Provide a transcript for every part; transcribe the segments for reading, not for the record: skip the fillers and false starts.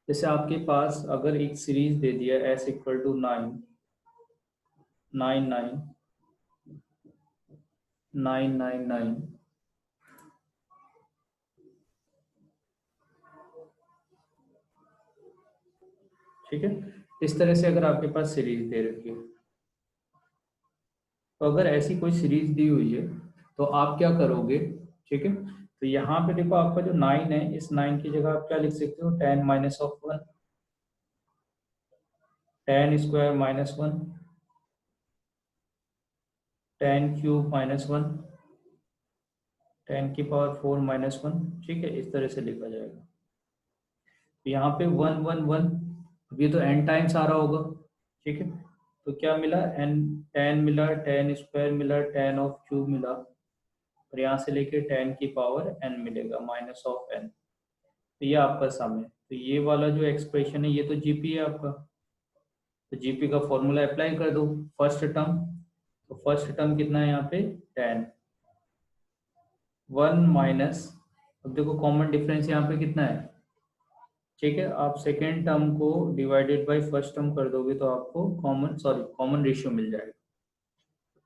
जैसे आपके पास अगर एक सीरीज दे दिया s इक्वल टू 9 9 9 9 9 9, ठीक है। इस तरह से अगर आपके पास सीरीज दे रखी है, तो अगर ऐसी कोई सीरीज दी हुई है तो आप क्या करोगे, ठीक है। तो यहाँ पे देखो आपका जो 9 है, इस 9 की जगह आप क्या लिख सकते हो, 10 minus of 1, 10 square minus 1, 10 cube minus 1, 10 की पावर 4 माइनस 1, ठीक है। इस तरह से लिखा जाएगा। तो यहाँ पे 1 1 1, अब ये तो n टाइम्स आ रहा होगा, ठीक है। तो क्या मिला, n 10 मिला, 10 स्क्वायर मिला, 10 ऑफ क्यूब मिला, और यहाँ से लेके 10 की पावर n मिलेगा माइनस ऑफ n। तो ये आपका सम है। तो ये वाला जो एक्सप्रेशन है ये तो जीपी है आपका। तो जीपी का फॉर्मूला अप्लाई कर दो, फर्स्ट टर्म। तो फर्स्ट टर्म कितना है यहाँ पे, 10, 1 माइनस, अब देखो कॉमन डिफरेंस यहाँ पे कितना है, ठीक है। आप सेकेंड टर्म को डिवाइडेड बाय फर्स्ट टर्म कर दोगे तो आपको कॉमन रेशियो मिल जाएगा।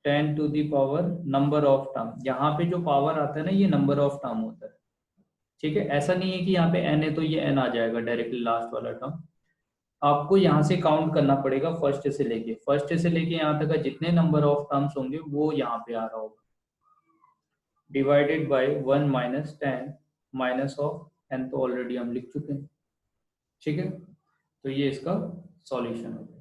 10 to the power number of term, यहाँ पे जो पावर आता है ना ये नंबर ऑफ टर्म होता है, ठीक है। ऐसा नहीं है कि यहाँ पे n है तो ये n आ जाएगा डायरेक्टली लास्ट वाला टर्म। आपको यहाँ से काउंट करना पड़ेगा, फर्स्ट से लेके यहाँ तक का जितने नंबर ऑफ टर्म्स होंगे वो यहाँ पे आ रहा होगा, divided by 1 minus 10 minus of n, तो ऑलरेडी हम लिख चुके हैं, ठीक है। तो ये इसका सॉल्यूशन होगा।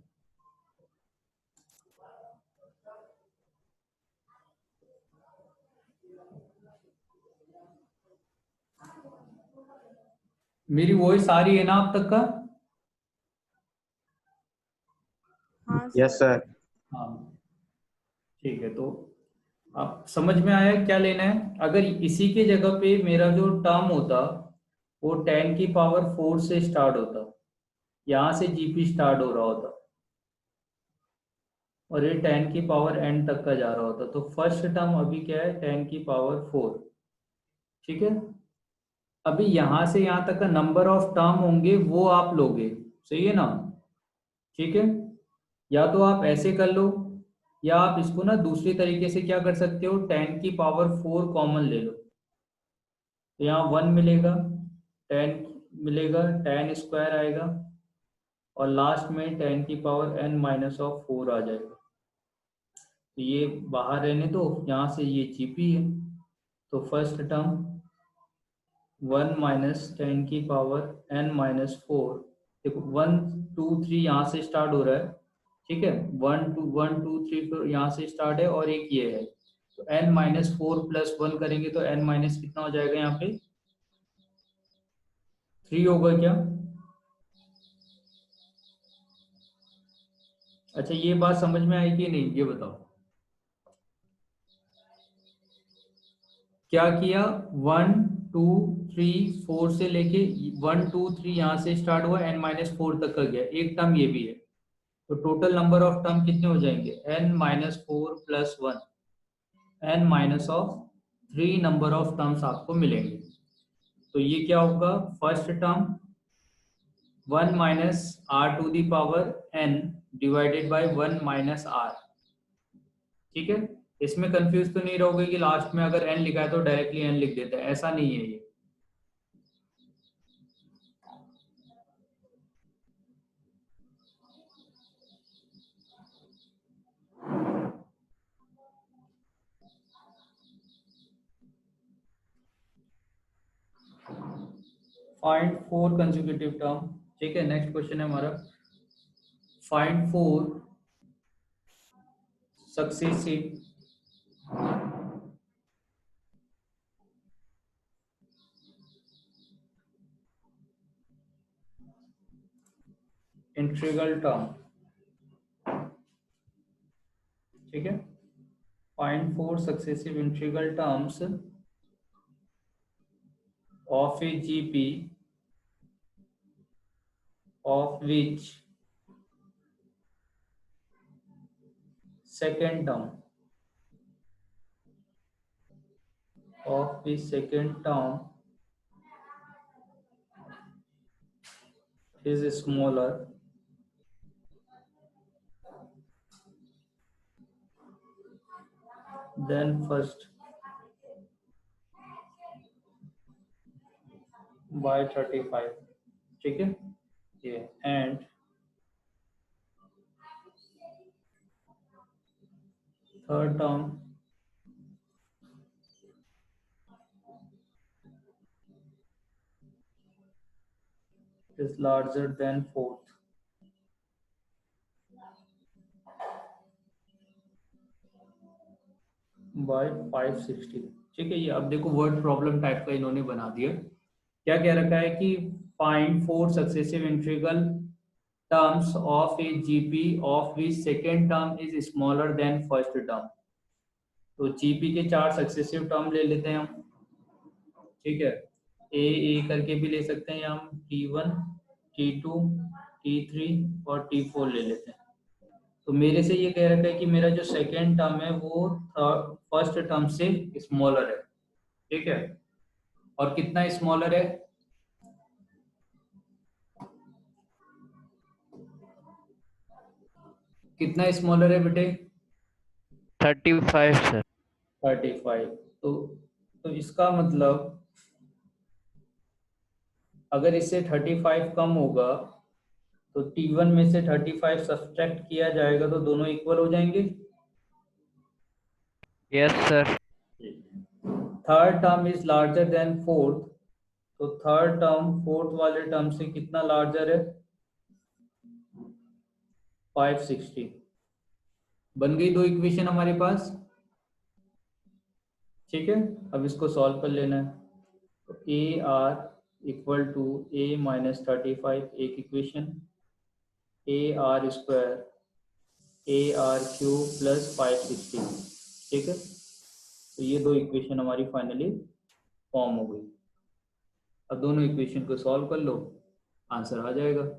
मेरी वॉइस आ रही है ना आप तक का? हाँ यस सर। सर। हाँ, ठीक है। तो आप समझ में आया क्या लेना है। अगर इसी के जगह पे मेरा जो टर्म होता वो 10 की पावर 4 से स्टार्ट होता, यहाँ से जीपी स्टार्ट हो रहा होता, और ये 10 की पावर n तक का जा रहा होता, तो फर्स्ट टर्म अभी क्या है, 10 की पावर 4, ठीक है। अभी यहाँ से यहाँ तक का नंबर ऑफ टर्म होंगे वो आप लोगे, सही है ना, ठीक है। या तो आप ऐसे कर लो, या आप इसको ना दूसरी तरीके से क्या कर सकते हो, 10 की पावर 4 कॉमन ले लो, तो यहाँ 1 मिलेगा, 10 मिलेगा, 10 स्क्वायर आएगा, और लास्ट में 10 की पावर n माइनस ऑफ 4 आ जाएगा। तो ये बाहर रहने दो, यहाँ से ये जीपी है। तो फर्स्ट टर्म 1 माइनस 10 की पावर n माइनस 4, देखो 1 2 3 यहाँ से स्टार्ट हो रहा है, ठीक है। 1 2 3 4 यहाँ से स्टार्ट है, और एक ये है, तो n माइनस 4 प्लस 1 करेंगे तो n माइनस कितना हो जाएगा यहाँ पे, 3 होगा क्या? अच्छा, ये बात समझ में आई कि नहीं, ये बताओ। क्या किया, 1 2 3 4 से लेके 1 2 3 यहाँ से स्टार्ट हुआ, n माइनस 4 तक का गया, एक टर्म ये भी है, तो टोटल नंबर ऑफ टर्म कितने हो जाएंगे, n minus 4 plus 1, n minus of 3 number of terms आपको मिलेंगे। तो ये क्या होगा, first term 1 minus r to the power n divided by 1 minus r, ठीक है। इसमें कंफ्यूज तो नहीं रहोगे कि लास्ट में अगर n लिखा है तो डायरेक्टली n लिख देता है, ऐसा नहीं है ये। फाइंड 4 कंसेक्यूटिव टर्म, ठीक है। नेक्स्ट क्वेश्चन है हमारा, फाइंड 4 सक्सेसिव इंटीग्रल टर्म, ठीक है। Find 4 successive integral terms of a GP of which second term is smaller than first by 35, ठीक है ये, and third term is larger than fourth by 560, ठीक है। ये अब देखो वर्ड प्रॉब्लम टाइप का इन्होंने बना दिया। क्या कह रखा है कि find 4 successive integral terms of A GP of which second term is smaller than first term. तो जीपी के 4 सक्सेसिव टर्म ले लेते हैं हम, ठीक है। ए करके भी ले सकते हैं हम, T1 T2 T3 और T4 ले लेते हैं। तो मेरे से ये कह रखा है कि मेरा जो सेकेंड टर्म है वो फर्स्ट टर्म से स्मॉलर है, ठीक है। और कितना स्मॉलर है, कितना स्मॉलर है बेटे, 35 सर। 35। तो इसका मतलब अगर इससे 35 कम होगा तो T1 में से 35 सब्ट्रैक्ट किया जाएगा तो दोनों इक्वल हो जाएंगे। Yes sir. Third term is larger than fourth, तो थर्ड टर्म फोर्थ वाले टर्म से कितना लार्जर है, 560। बन गई दो इक्वेशन हमारे पास, ठीक है। अब इसको सॉल्व कर लेना है। तो a r equal to A minus 35 एक equation, a r square a r cube plus 560, ठीक है। तो ये दो इक्वेशन हमारी फाइनली फॉर्म हो गई। अब दोनों इक्वेशन को सॉल्व कर लो, आंसर आ जाएगा,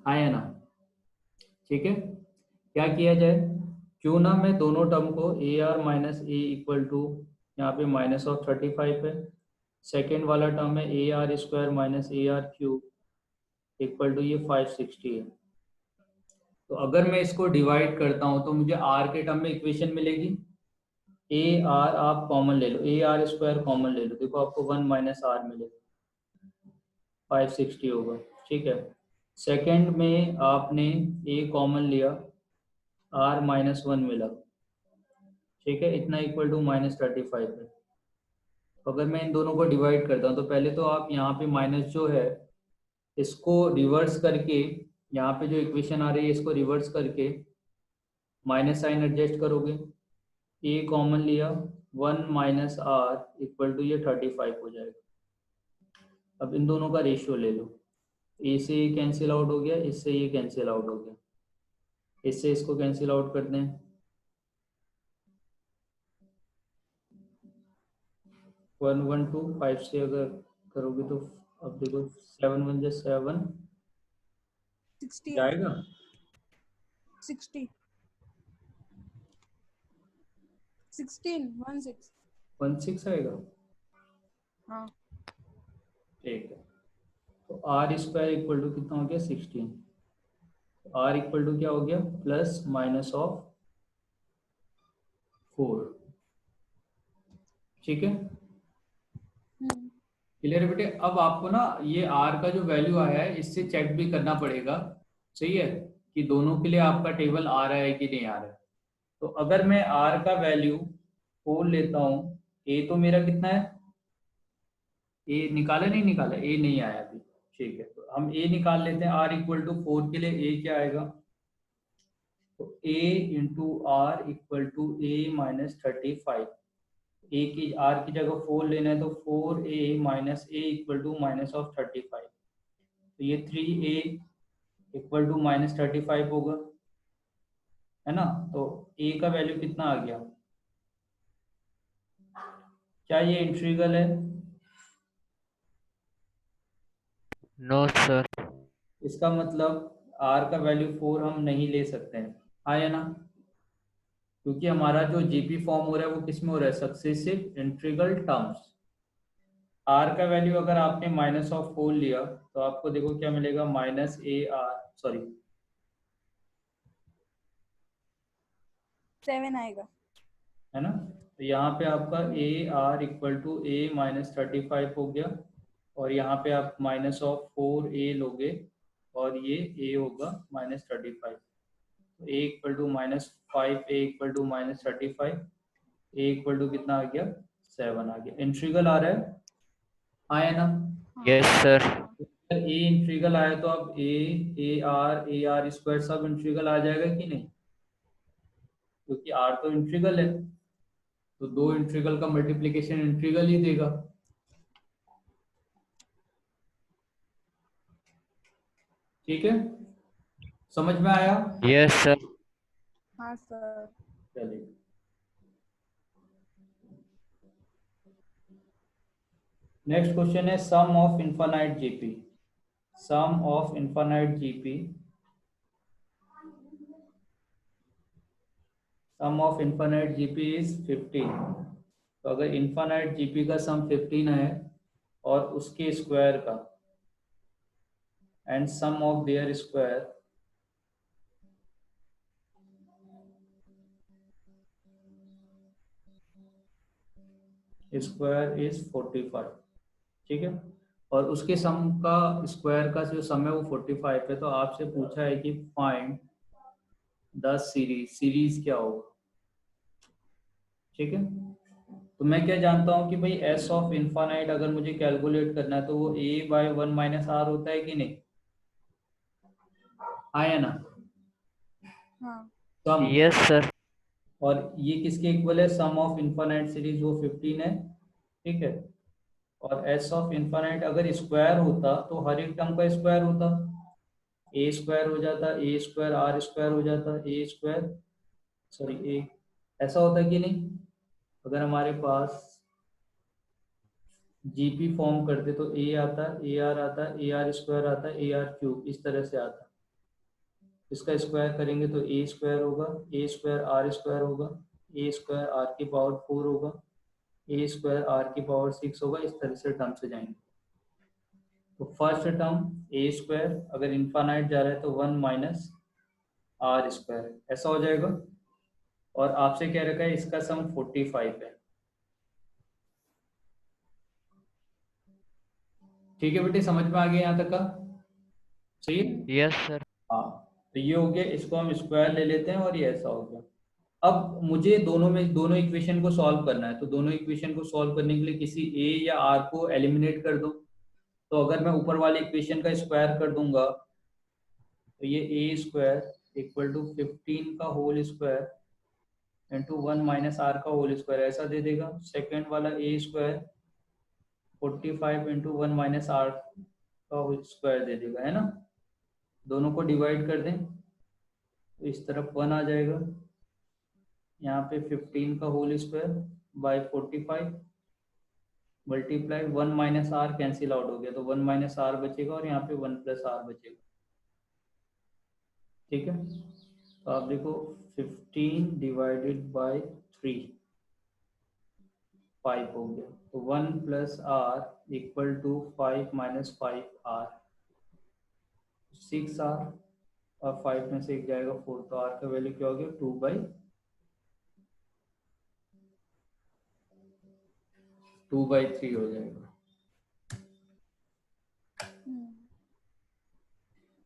आया ना, ठीक है। क्या किया जाए, क्यों ना मैं दोनों टर्म को a r minus A equal to, यहाँ पे माइनस ऑफ 35 है, सेकेंड वाला टर्म है a r square minus a r cube equal to ये 560 है। तो अगर मैं इसको डिवाइड करता हूँ तो मुझे आर के टर्म में इक्वेशन मिलेगी, ए आर आप कॉमन ले लो, ए आर स्क्वायर कॉमन ले लो, देखो आपको 1 माइनस आर मिलेगा, 560 होगा, ठीक है। सेकेंड में आपने ए कॉमन लिया, आर माइनस 1 मिला, ठीक है, इतना इक्वल टू माइनस 35 है। तो अगर मैं इन दोनों को डिवाइड करता हूँ तो पहले तो आप यहाँ पे माइनस जो है इसको रिवर्स करके, यहाँ पे जो इक्वेशन आ रही है इसको रिवर्स करके माइनस साइन एडजस्ट करोगे, ए कॉमन लिया, 1 माइनस आर इक्वल टू ये 35 हो जाएगा। अब इन दोनों का रेशियो ले लो, ए से ये कैंसिल आउट हो गया, इससे ये कैंसिल आउट हो गया, इससे इसको कैंसिल आउट कर दें, 1 1 2 5 से अगर करोगे तो अब देखो 7 1 7 60 जाएगा, 16 16 16 16 आएगा, हाँ ठीक है। तो आर स्क्वायर इक्वल टू कितना हो गया, 16, आर इक्वल टू क्या हो गया, प्लस माइनस ऑफ 4, ठीक है, क्लियर है बेटे। अब आपको ना ये आर का जो वैल्यू आया है इससे चेक भी करना पड़ेगा, सही है, कि दोनों के लिए आपका टेबल आ रहा है कि नहीं आ रहा है। तो अगर मैं आर का वैल्यू 4 लेता हूँ, ए तो मेरा कितना है, ए निकाला नहीं निकाला, ए नहीं आया अभी, ठीक है। तो हम ए निकाल लेते हैं, आर इक्वल टू 4 के लिए ए क्या आएगा, तो A into R equal to A minus 35, A की आर की जगह 4 लेना है तो 4a minus A equal to minus of 35, तो ये 3a इक्वल टू माइनस 35 होगा, है ना। तो a का वैल्यू कितना आ गया, क्या ये इंटीग्रल है, नो सर। इसका मतलब r का वैल्यू 4 हम नहीं ले सकते हैं, आया ना, क्योंकि हमारा जो जीपी फॉर्म हो रहा है वो किस में हो रहा है, सक्सेसिव इंटीग्रल टर्म्स। r का वैल्यू अगर आपने माइनस ऑफ 4 लिया तो आपको देखो क्या मिलेगा, माइनस ए आर, सॉरी 7 आएगा। है ना। तो यहाँ पे आपका a r equal to A minus 35 हो गया, और यहाँ पे आप माइनस ऑफ 4 ए लोगे, और ये ए होगा माइनस 35। तो a equal to -5, a equal to -35, a equal to कितना आ गया, 7 आ गया। इंट्रीगल आ रहा है, आया ना। हाँ Yes, sir. हाँ अगर ए इंट्रीगल आया तो अब ए आर स्क्वायर सब इंट्रीगल आ जाएगा कि नहीं, क्योंकि आर तो इंट्रीगल है, तो दो इंट्रीगल का मल्टीप्लीकेशन इंट्रीगल ही देगा। ठीक है, समझ में आया। Yes, sir. हाँ सर। चलिए, नेक्स्ट क्वेश्चन है sum of infinite GP. Sum of infinite GP, sum of infinite GP is 15। तो अगर इनफाइनाइट जीपी का सम 15 है और उसके स्क्वायर का, and sum of their square square is 45, ठीक है, और उसके सम का स्क्वायर का जो सम है वो 45 है, तो आपसे पूछा है कि फाइंड द सीरीज, सीरीज क्या होगा। ठीक है, तो मैं क्या जानता हूँ कि भाई एस ऑफ इनफाइनाइट अगर मुझे कैलकुलेट करना है तो वो ए बाय 1 माइनस आर होता है कि नहीं, आया ना। हाँ सम, Yes, sir. और ये किसके इक्वल है, सम ऑफ इनफाइनाइट सीरीज, वो 15 है, ठीक है। और एस ऑफ इनफाइनाइट अगर स्क्वायर होता तो हर एक टर्म का स्क्वायर होता, ए स्क्वायर हो जाता, ए स्क्वायर आर स्क्वायर हो जाता, ए स्क्वायर, सॉरी ए, ऐसा होता कि नहीं। अगर हमारे पास जीपी फॉर्म करते तो ए आता, ए आर आता, ए आर स्क्वायर आता, ए आर क्यूब, इस तरह से आता। इसका स्क्वायर करेंगे तो ए स्क्वायर होगा, ए स्क्वायर आर स्क्वायर होगा, ए स्क्वायर आर की पावर 4 होगा, ए स्क्वायर आर की पावर 6 होगा, इस तरह से टर्म से जाएंगे। तो फर्स्ट टर्म ए स्क्वायर अगर इनफाइनाइट जा रहा है तो 1 माइनस आर स्क्वायर, ऐसा हो जाएगा। और आपसे कह रखा है इसका सम 45 है। ठीक है बेटे, समझ में आ गया यहाँ तक का, सही है। Yes, sir. हाँ, तो ये हो गया, इसको हम स्क्वायर ले लेते हैं, और ये ऐसा हो गया। अब मुझे दोनों इक्वेशन को सॉल्व करना है, तो दोनों इक्वेशन को सॉल्व करने के लिए किसी ए या आर को एलिमिनेट कर दो। तो अगर मैं ऊपर वाली इक्वेशन का स्क्वायर कर दूंगा तो ये ए स्क्वायर इक्वल टू 15 का whole square into 1 minus r का होल स्क्वायर, ऐसा दे देगा। सेकेंड वाला a square 45 into 1 minus r का होल स्क्वायर दे देगा, है ना। दोनों को डिवाइड कर दें तो इस तरफ 1 आ जाएगा, यहाँ पे 15 का whole square by 45 multiply 1 minus r cancel out हो गया, तो 1 माइनस आर बचेगा, और यहाँ पे 1 प्लस आर बचेगा। ठीक है, तो आप देखो 15 डिवाइडेड बाय 3 5 हो गया, तो 1 plus r equal to 5 minus 5 r, 6 r, और 5 में से एक जाएगा 4, तो आर का वैल्यू क्या हो गया, 2/3 हो जाएगा।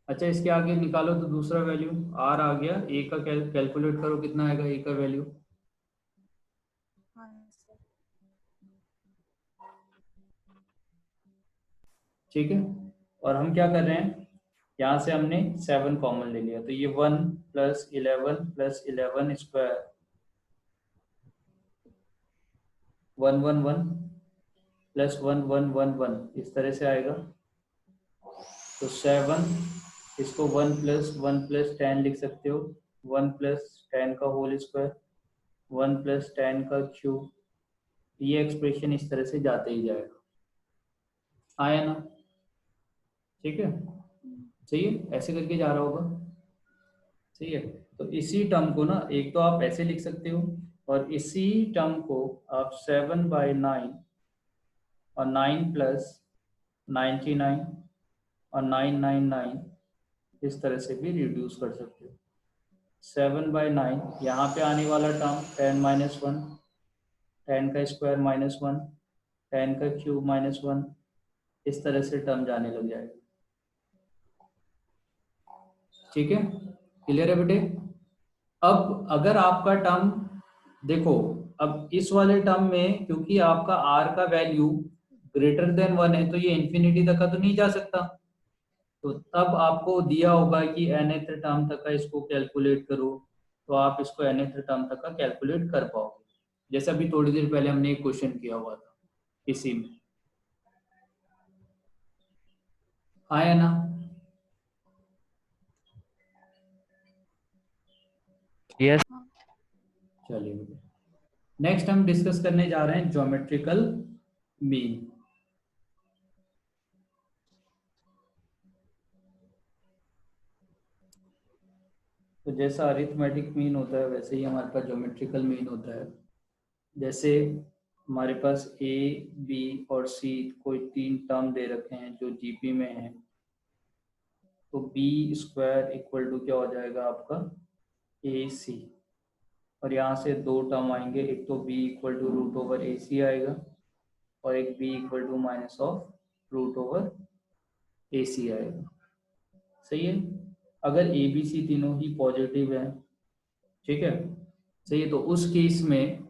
अच्छा, इसके आगे निकालो तो दूसरा वैल्यू आर आ गया, ए का कैलकुलेट करो कितना आएगा ए का वैल्यू। हाँ सर। ठीक है, और हम क्या कर रहे हैं, यहाँ से हमने 7 कॉमन ले लिया, तो ये 1 प्लस 11 स्क्वायर 1 1 1 प्लस 1 1 1 1 इस तरह से आएगा। तो 7, इसको 1 प्लस 10 लिख सकते हो, 1 प्लस 10 का होल स्क्वायर, 1 प्लस 10 का क्यूब, ये एक्सप्रेशन इस तरह से जाते ही जाएगा, आया ना। ठीक है, सही है, ऐसे करके जा रहा होगा, सही है। तो इसी टर्म को ना, एक तो आप ऐसे लिख सकते हो, और इसी टर्म को आप 7/9 और 9 प्लस 99 और 999 इस तरह से भी रिड्यूस कर सकते हो। 7/9 यहाँ पे आने वाला टर्म 10-1, 10 का स्क्वायर -1, 10 का क्यूब -1, इस तरह से टर्म जाने लग जाएगा। ठीक है, क्लियर है बेटे। अब अगर आपका टर्म देखो, अब इस वाले टर्म में क्योंकि आपका r का वैल्यू ग्रेटर देन 1 है तो ये इन्फिनिटी तक का तो नहीं जा सकता, तो तब आपको दिया होगा कि nth टर्म तक का इसको कैलकुलेट करो, तो आप इसको nth टर्म तक का कैलकुलेट कर पाओगे, जैसे अभी थोड़ी देर पहले हमने एक क्वेश्चन किया हुआ था इसी में। आया ना? Yes. चलिए, नेक्स्ट हम डिस्कस करने जा रहे हैं ज्योमेट्रिकल मीन। तो जैसा अरिथमेटिक मीन होता है वैसे ही हमारे पास ज्योमेट्रिकल मीन होता है। जैसे हमारे पास ए, बी और सी कोई 3 टर्म दे रखे हैं जो जीपी में है, तो बी स्क्वायर इक्वल टू क्या हो जाएगा आपका ए सी, और यहाँ से 2 टर्म आएंगे, एक तो b equal to root over a c आएगा और एक b equal to minus of root over a c आएगा। सही है, अगर ए बी सी तीनों ही पॉजिटिव है, ठीक है, सही है, तो उस केस में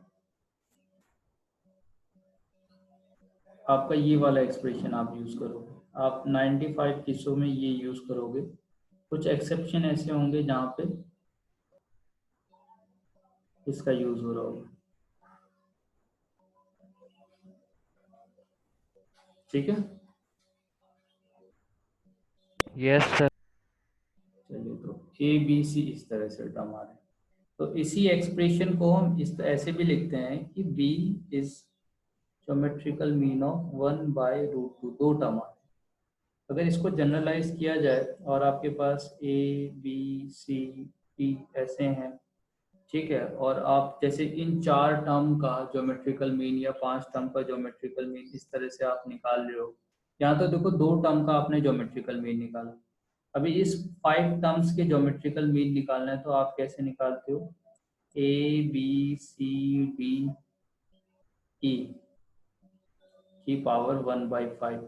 आपका ये वाला एक्सप्रेशन आप यूज करोगे। आप 95 केसों में ये यूज करोगे, कुछ एक्सेप्शन ऐसे होंगे जहाँ पे इसका यूज हो रहा होगा। ठीक है, Yes, sir. चलिए, तो ए बी सी इस तरह से टर्म आ रहे हैं, तो इसी एक्सप्रेशन को हम इस ऐसे भी लिखते हैं कि b is geometrical mean of 1/√2, 2 term आ रहे हैं। अगर इसको जनरलाइज किया जाए और आपके पास ए बी सी डी ऐसे हैं, ठीक है, और आप जैसे इन 4 टर्म का ज्योमेट्रिकल मीन या 5 टर्म का ज्योमेट्रिकल मीन इस तरह से आप निकाल रहे हो। यहाँ तो देखो 2 टर्म का आपने ज्योमेट्रिकल मीन निकाला, अभी इस 5 टर्म्स के ज्योमेट्रिकल मीन निकालना है, तो आप कैसे निकालते हो? A B C D E की पावर 1/5,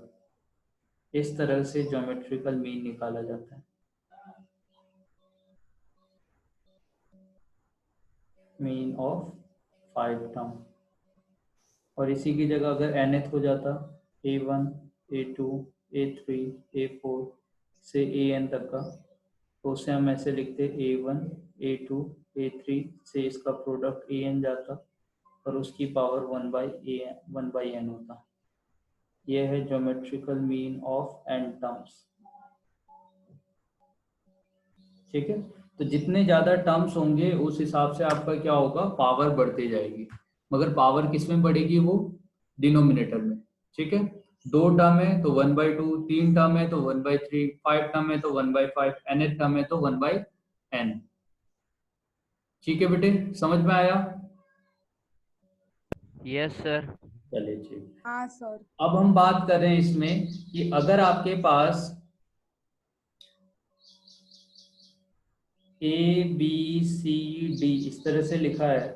इस तरह से ज्योमेट्रिकल मीन निकाला जाता है। मीन ऑफ 5 टर्म, और इसी की जगह अगर nth हो जाता a1 a2 a3 a4 से an तक का, तो उसे हम ऐसे लिखते a1 a2 a3 से इसका प्रोडक्ट an जाता और उसकी पावर 1/n होता। यह है geometrical mean of n terms. ठीक है, तो जितने ज्यादा टर्म्स होंगे उस हिसाब से आपका क्या होगा, पावर बढ़ती जाएगी, मगर पावर किस में बढ़ेगी? वो डिनोमिनेटर में। ठीक है, 2 टर्म है तो 1/2, 3 टर्म है तो 1/3, 5 टर्म है तो 1/5, n टर्म है तो 1/n। ठीक है बेटे, समझ में आया? Yes, sir. चलिए ठीक, हाँ सर। अब हम बात कर रहे हैं इसमें कि अगर आपके पास ए बी सी डी इस तरह से लिखा है,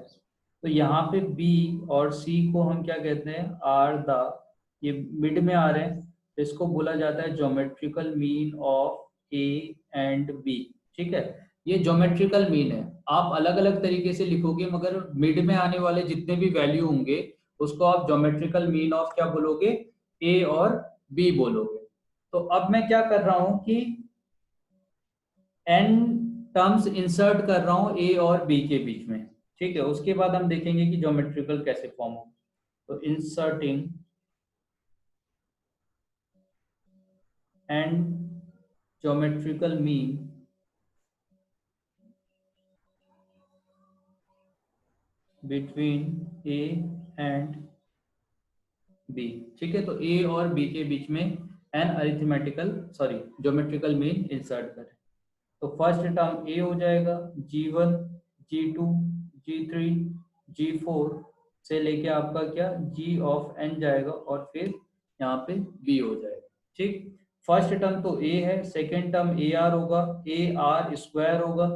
तो यहाँ पे बी और सी को हम क्या कहते हैं? आर द, ये मिड में आ रहे हैं, तो इसको बोला जाता है geometrical mean of a and b. ठीक है, ये ज्योमेट्रिकल मीन है, आप अलग अलग तरीके से लिखोगे, मगर मिड में आने वाले जितने भी वैल्यू होंगे उसको आप ज्योमेट्रिकल मीन ऑफ क्या बोलोगे? ए और बी बोलोगे। तो अब मैं क्या कर रहा हूं कि n टर्म्स इंसर्ट कर रहा हूं ए और बी के बीच में। ठीक है, उसके बाद हम देखेंगे कि ज्योमेट्रिकल कैसे फॉर्म हो। तो inserting and geometrical mean between a and b. ठीक है, तो ए और बी के बीच में एन ज्योमेट्रिकल मीन इंसर्ट करें। तो फर्स्ट टर्म ए हो जाएगा, G1 G2 G3 G4 से लेके आपका क्या G ऑफ n जाएगा और फिर यहाँ पे B हो जाएगा। ठीक, फर्स्ट टर्म तो ए है, सेकेंड टर्म ए आर होगा, ए आर स्क्वायर होगा,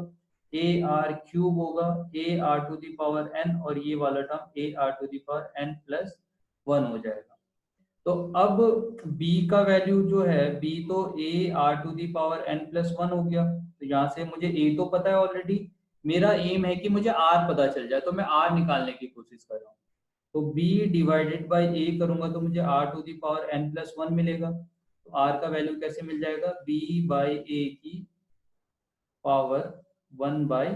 ए आर क्यूब होगा, a r to the power n, और ये वाला term a r to the power n plus 1 हो जाएगा। तो अब b का वैल्यू जो है, b तो a r to the power n plus 1 हो गया। तो यहाँ से मुझे a तो पता है ऑलरेडी, मेरा एम है कि मुझे r पता चल जाए, तो मैं r निकालने की कोशिश कर रहा हूँ। तो b डिवाइडेड बाई a करूंगा तो मुझे r to the power n plus 1 मिलेगा। तो r का वैल्यू कैसे मिल जाएगा, b बाई a की पावर 1 बाई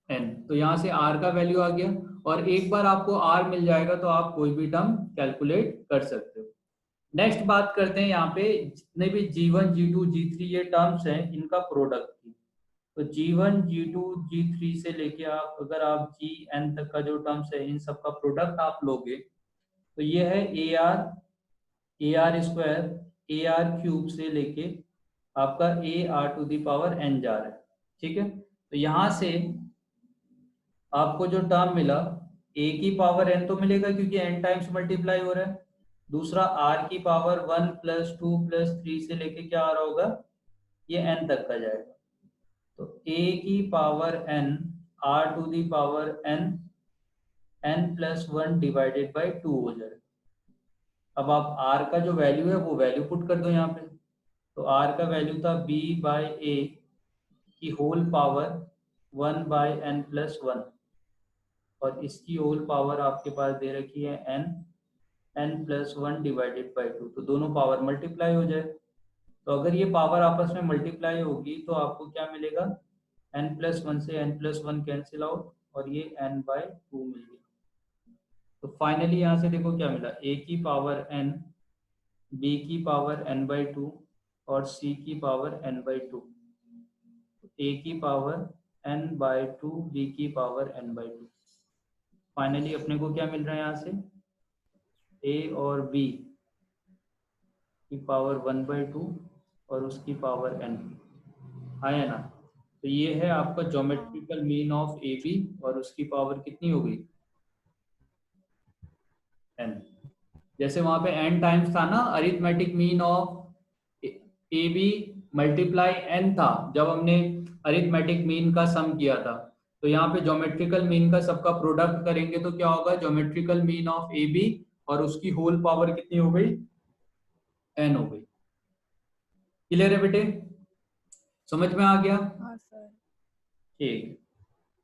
n। तो यहाँ से r का वैल्यू आ गया, और एक बार आपको r मिल जाएगा तो आप कोई भी टर्म कैलकुलेट कर सकते हो। नेक्स्ट बात करते हैं यहाँ पे जितने भी G1, G2, G3 ये टर्म्स हैं, इनका प्रोडक्ट की। तो G1, G2, G3 से लेके आप अगर आप Gn तक का जो टर्म्स है, इन सब का प्रोडक्ट आप लोगे तो ये है a r square, a r cube से लेके आपका a r to the power n जा रहा है। ठीक है, तो यहाँ से आपको जो टर्म मिला, a की पावर n तो मिलेगा क्योंकि n टाइम्स मल्टीप्लाई हो रहा है। दूसरा r की पावर 1 प्लस 2 प्लस 3 से लेके क्या आ रहा होगा, ये n तक का जाएगा। तो a की power n r to the power n plus 1 divided by 2 हो जाएगा। अब आप r का जो वैल्यू है वो वैल्यू पुट कर दो यहाँ पे। तो r का वैल्यू था b बाई a की whole power 1 by n plus 1, और इसकी होल पावर आपके पास दे रखी है n प्लस 1 डिवाइडेड बाई 2। तो दोनों पावर मल्टीप्लाई हो जाए। तो अगर ये पावर आपस में मल्टीप्लाई होगी तो आपको क्या मिलेगा, n प्लस 1 से n प्लस 1 कैंसिल आउट, और ये n बाई 2 मिल गया। तो फाइनली यहाँ से देखो क्या मिला, a की पावर n, b की पावर n बाई 2 और c की पावर n बाई 2। a की पावर n बाई 2, b की पावर n बाई 2। फाइनली अपने को क्या मिल रहा है यहाँ से, a और b की पावर 1 बाई 2 और उसकी पावर n आया ना। तो ये है आपका geometrical mean of a b, और उसकी पावर कितनी हो गई, n। जैसे वहां पे n टाइम्स था ना, arithmetic mean of a b multiply n था जब हमने अरिथमेटिक मीन का सम किया था। तो यहाँ पे ज्योमेट्रिकल मीन का सबका प्रोडक्ट करेंगे तो क्या होगा, geometrical mean of a b और उसकी होल पावर कितनी हो गई, n हो गई। क्लियर है बेटे, समझ में आ गया? हाँ सर। ठीक,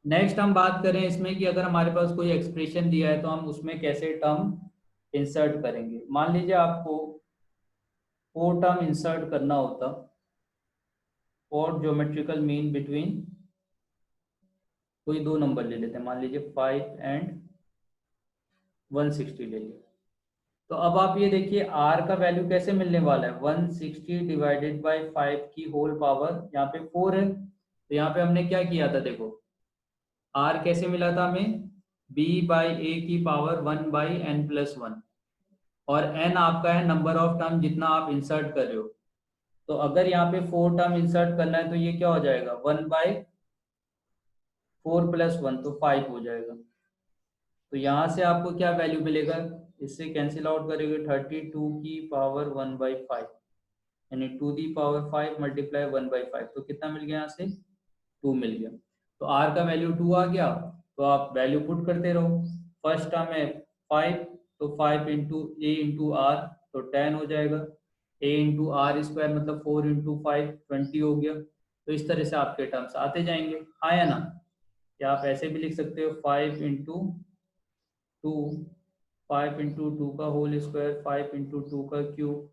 नेक्स्ट हम बात करें इसमें कि अगर हमारे पास कोई एक्सप्रेशन दिया है तो हम उसमें कैसे टर्म इंसर्ट करेंगे। मान लीजिए आपको 4 टर्म इंसर्ट करना होता, और ज्योमेट्रिकल मीन बिटवीन कोई दो नंबर ले लेते हैं, मान लीजिए 5 एंड 160 ले लिया। तो अब आप ये देखिए r का वैल्यू कैसे मिलने वाला है, 160 डिवाइडेड बाई 5 की होल पावर, यहाँ पे 4 है। तो यहाँ पे हमने क्या किया था, देखो r कैसे मिला था हमें, b बाई a की पावर 1 बाई n प्लस 1, और n आपका है नंबर ऑफ टर्म जितना आप इंसर्ट कर रहे हो। तो अगर यहाँ पे 4 टर्म इंसर्ट करना है तो ये क्या हो जाएगा, 1 बाई 4 प्लस 1 तो 5 हो जाएगा। तो यहाँ से आपको क्या वैल्यू मिलेगा, इससे कैंसिल आउट करेंगे 32 की पावर 1 बाई 5, यानी 2 दी पावर 5 मल्टीप्लाई 1 बाई 5। तो कितना मिल गया, यहाँ से 2 मिल गया। तो r का वैल्यू 2 आ गया, तो आप वैल्यू पुट करते रहो। फर्स्ट टर्म है 5, तो 5 इंटू ए इंटू आर तो 10 हो जाएगा, a इंटू आर स्क्वायर मतलब 4 इंटू 5 20 हो गया। तो इस तरह से आपके टर्म्स आते जाएंगे, हाँ या ना। या आप ऐसे भी लिख सकते हो 5 इंटू 2, 5 इंटू 2 का होल स्क्वायर, 5 इंटू 2 का क्यूब,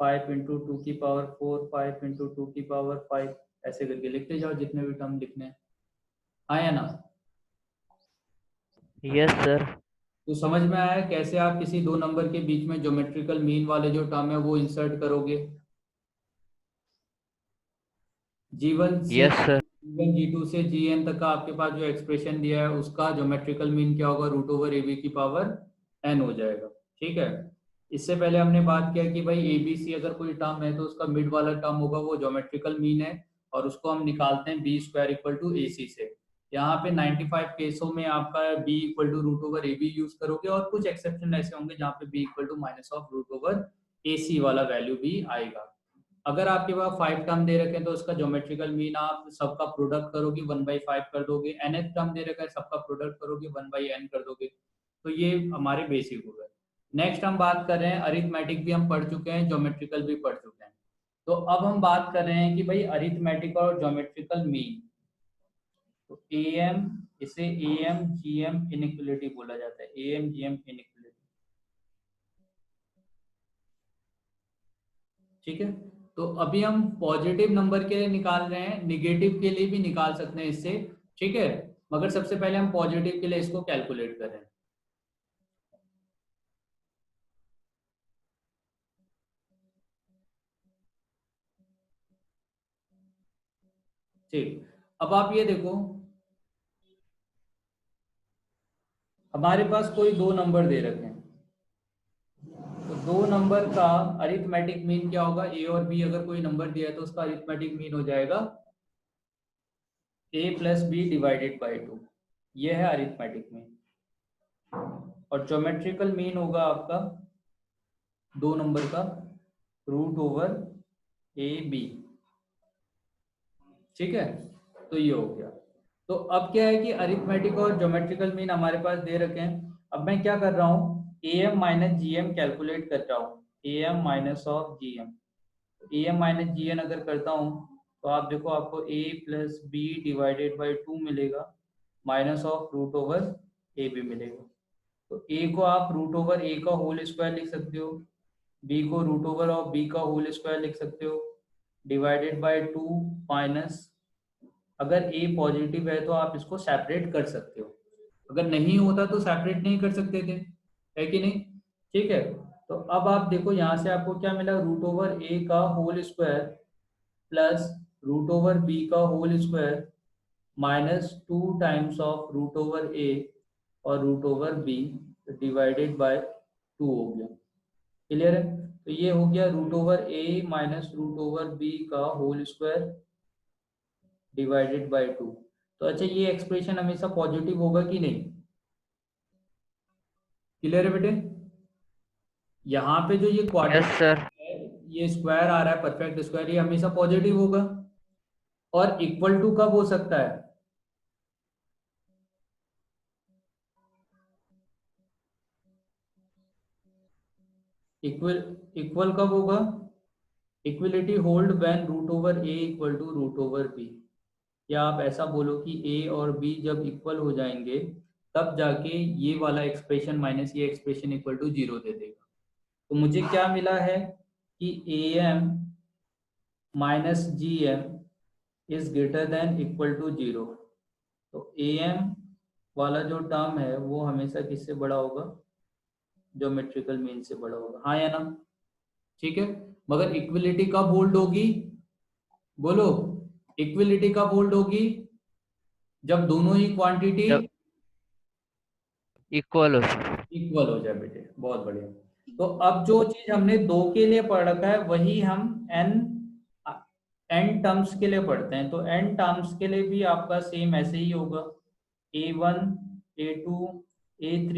5 इंटू 2 की पावर 4, 5 इंटू 2 की पावर 5, ऐसे करके लिखते जाओ जितने भी टर्म लिखने हैं, आया ना। Yes sir. तो समझ में आया कैसे आप किसी दो नंबर के बीच में ज्योमेट्रिकल मीन वाले जो टर्म है वो इंसर्ट करोगे। G1 से यस सर। G1 G2 से Gn तक का आपके पास जो एक्सप्रेशन दिया है उसका ज्योमेट्रिकल मीन क्या होगा, रूट ओवर ए बी की पावर n हो जाएगा। ठीक है, इससे पहले हमने बात किया कि भाई ABC अगर कोई टर्म है तो उसका मिड वाला टर्म होगा वो ज्योमेट्रिकल मीन है, और उसको हम निकालते हैं b square equal to AC से। यहाँ पे 95 केसों में आपका b equal to root over a b use करोगे, और कुछ एक्सेप्शन ऐसे होंगे जहाँ पे b equal to minus of root over AC वाला वैल्यू भी आएगा। अगर आपके पास 5 टर्म दे रखे हैं तो उसका ज्योमेट्रिकल मीन आप सबका प्रोडक्ट करोगे 1/5 कर दोगे। nth टर्म दे रखा है सबका प्रोडक्ट करोगे 1/n कर दोगे। तो ये हमारे बेसिक हो गए। नेक्स्ट हम बात कर रहे हैं, अरिथमेटिक भी हम पढ़ चुके हैं, ज्योमेट्रिकल भी पढ़ चुके हैं। तो अब हम बात कर रहे हैं कि भाई अरिथमेटिक और ज्योमेट्रिकल मीन। तो AM, इसे AM GM इनइक्वलिटी बोला जाता है, AM GM इनइक्वलिटी। ठीक है, तो अभी हम पॉजिटिव नंबर के लिए निकाल रहे हैं, निगेटिव के लिए भी निकाल सकते हैं इससे। ठीक है, मगर सबसे पहले हम पॉजिटिव के लिए इसको कैलकुलेट करें। ठीक, अब आप ये देखो, हमारे पास कोई दो नंबर दे रखे हैं, तो दो नंबर का अरिथमेटिक मीन क्या होगा? A और B अगर कोई नंबर दिया है तो उसका अरिथमेटिक मीन हो जाएगा A + B / 2। ये है अरिथमेटिक मीन। और ज्योमेट्रिकल मीन होगा आपका दो नंबर का √AB। ठीक है, तो ये हो गया। तो अब क्या है कि अरिथमेटिक और ज्योमेट्रिकल मीन हमारे पास दे रखे हैं। अब मैं क्या कर रहा हूँ, AM - GM कैलकुलेट कर रहा हूँ, AM - GM। AM - GN अगर करता हूँ तो आप देखो आपको A + B / 2 मिलेगा, -√AB मिलेगा। तो A को आप √A का होल स्क्वायर लिख सकते हो, B को √B का होल स्क्वायर लिख सकते हो, /2 माइनस, अगर A पॉजिटिव है तो आप इसको सेपरेट कर सकते हो, अगर नहीं होता तो सेपरेट नहीं कर सकते थे, है कि नहीं? ठीक है, तो अब आप देखो यहाँ से आपको क्या मिला, √A का होल स्क्वायर प्लस √B का whole square -2 times of √A और √B /2 हो गया। क्लियर है? तो ये हो गया √A - √B का होल स्क्वायर /2। तो अच्छा, ये एक्सप्रेशन हमेशा पॉजिटिव होगा कि नहीं? क्लियर है बेटे? यहाँ पे जो ये यस क्वाड्रेटिक सर। है, ये स्क्वायर आ रहा है, परफेक्ट स्क्वायर, ये हमेशा पॉजिटिव होगा। और इक्वल टू कब हो सकता है? इक्वल इक्वल कब होगा? Equality hold when √A = √B। या आप ऐसा बोलो कि A और B जब इक्वल हो जाएंगे तब जाके ये वाला एक्सप्रेशन माइनस ये एक्सप्रेशन =0 दे देगा। तो मुझे क्या मिला है कि AM - GM is greater than equal to 0। तो AM वाला जो टर्म है वो हमेशा किससे बड़ा होगा? ज्योमेट्रिकल मीन से बड़ा होगा, हाँ या ना? ठीक है, मगर इक्विलिटी कब होल्ड होगी? बोलो, इक्विलिटी कब होल्ड होगी? जब दोनों ही क्वांटिटी जब इक्वल हो सर। इक्वल हो जाए बेटे, बहुत बढ़िया। तो अब जो चीज हमने दो के लिए पढ़ रखा है वही हम n टर्म्स के लिए पढ़ते हैं। तो n टर्म्स के लिए भी आपका सेम ऐसे ही होगा, A1 A2 A3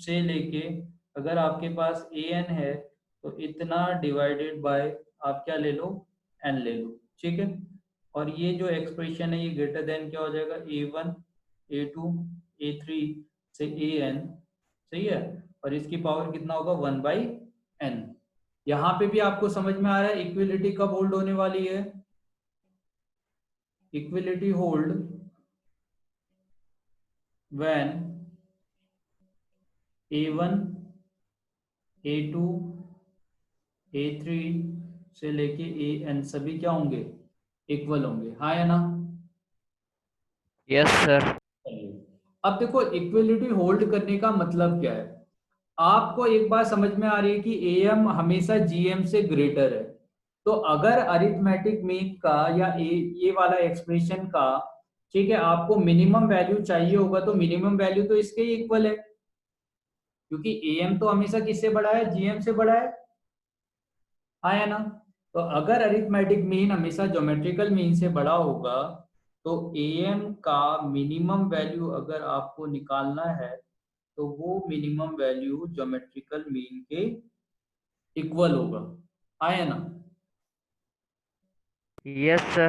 से लेके, अगर आपके पास AN है तो इतना डिवाइडेड बाय आप क्या ले लो, n ले लो। ठीक है, और ये जो एक्सप्रेशन है ये ग्रेटर देन क्या हो जाएगा, A1 A2 A3 से AN। सही है, और इसकी पावर कितना होगा, 1/n। यहाँ पे भी आपको समझ में आ रहा है इक्विलिटी कब होल्ड होने वाली है? Equality hold when A1 A2 A3 से लेके AN सभी क्या होंगे, इक्वल होंगे, हाँ या ना? Yes sir. चलिए, अब देखो इक्विलिटी होल्ड करने का मतलब क्या है। आपको एक बात समझ में आ रही है कि AM हमेशा GM से ग्रेटर है। तो अगर अरिथमेटिक मीन का या ये वाला एक्सप्रेशन का, ठीक है, आपको मिनिमम वैल्यू चाहिए होगा तो मिनिमम वैल्यू तो इसके इक्वल है, क्योंकि AM तो हमेशा किससे बड़ा है, GM से बड़ा है, हाँ या ना? तो अगर अरिथमेटिक मीन हमेशा ज्योमेट्रिकल मीन से बड़ा होगा तो AM का मिनिमम वैल्यू अगर आपको निकालना है तो वो मिनिमम वैल्यू ज्योमेट्रिकल मीन के इक्वल होगा। आया ना? Yes sir.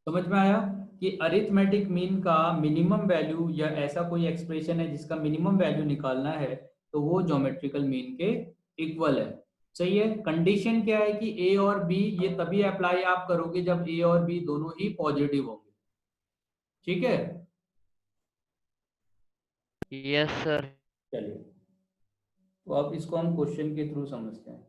समझ में आया कि अरिथमेटिक मीन का मिनिमम वैल्यू या ऐसा कोई एक्सप्रेशन है जिसका मिनिमम वैल्यू निकालना है तो वो ज्योमेट्रिकल मीन के इक्वल है। सही है। कंडीशन क्या है कि ए और बी ये तभी अप्लाई आप करोगे जब ए और बी दोनों ही पॉजिटिव होंगे। ठीक है। Yes sir. चलिए, तो अब इसको हम क्वेश्चन के थ्रू समझते हैं।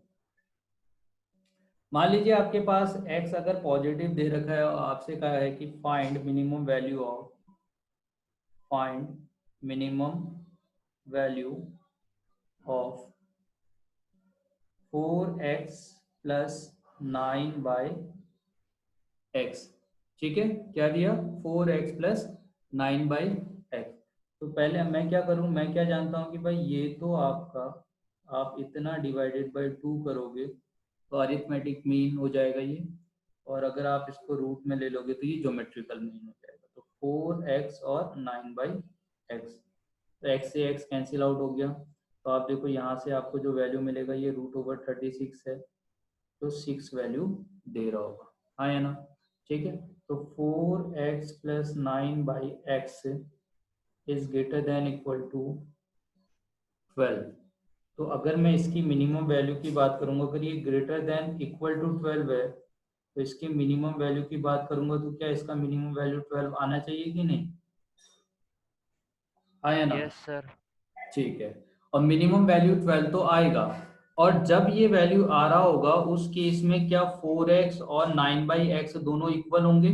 मान लीजिए आपके पास x अगर पॉजिटिव दे रखा है और आपसे कहा है कि find minimum value of 4x plus 9/x। ठीक है, क्या दिया? 4x plus 9/x। तो पहले मैं क्या करूं, मैं क्या जानता हूं कि भाई ये तो आपका, आप इतना डिवाइडेड बाय 2 करोगे तो अरिथमेटिक मीन हो जाएगा ये, और अगर आप इसको रूट में ले लोगे तो ये ज्योमेट्रिकल मीन हो जाएगा। तो 4x और 9/x, तो x से x कैंसिल आउट हो गया। तो आप देखो यहाँ से आपको जो वैल्यू मिलेगा ये √36 है, तो 6 वैल्यू दे रहा होगा। हाँ या ना? ठीक है। तो 4x plus 9/x is greater than equal to 12। तो अगर मैं इसकी मिनिमम वैल्यू की बात करूंगा, अगर ये ग्रेटर देन इक्वल टू 12 है तो इसकी मिनिमम वैल्यू की बात करूंगा तो क्या इसका मिनिमम वैल्यू 12 आना चाहिए कि नहीं? आया ना? Yes sir. ठीक है। और मिनिमम वैल्यू 12 तो आएगा, और जब ये वैल्यू आ रहा होगा उस केस में क्या 4x और 9/x दोनों इक्वल होंगे?